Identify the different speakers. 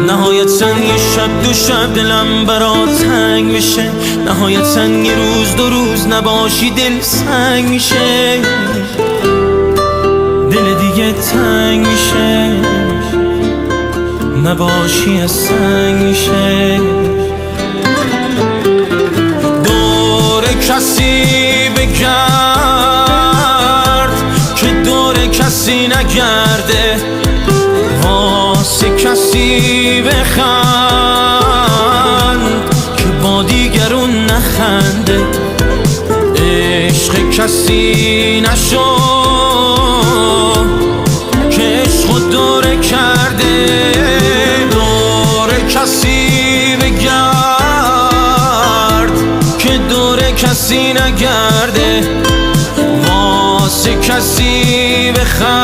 Speaker 1: نهایتاً یه شب دو شب دلم برات تنگ میشه، نهایتاً یه روز دو روز نباشی دل سنگ میشه، دل دیگه تنگ میشه، نباشی از سنگ میشه. دور کسی بگرد که دور کسی نگرده، واسه کسی بخند که با دیگرون نخنده، عشق کسی نشو که عشق دوره کرده، دور کسی بگرد که دور کسی نگرده، واسه کسی بخند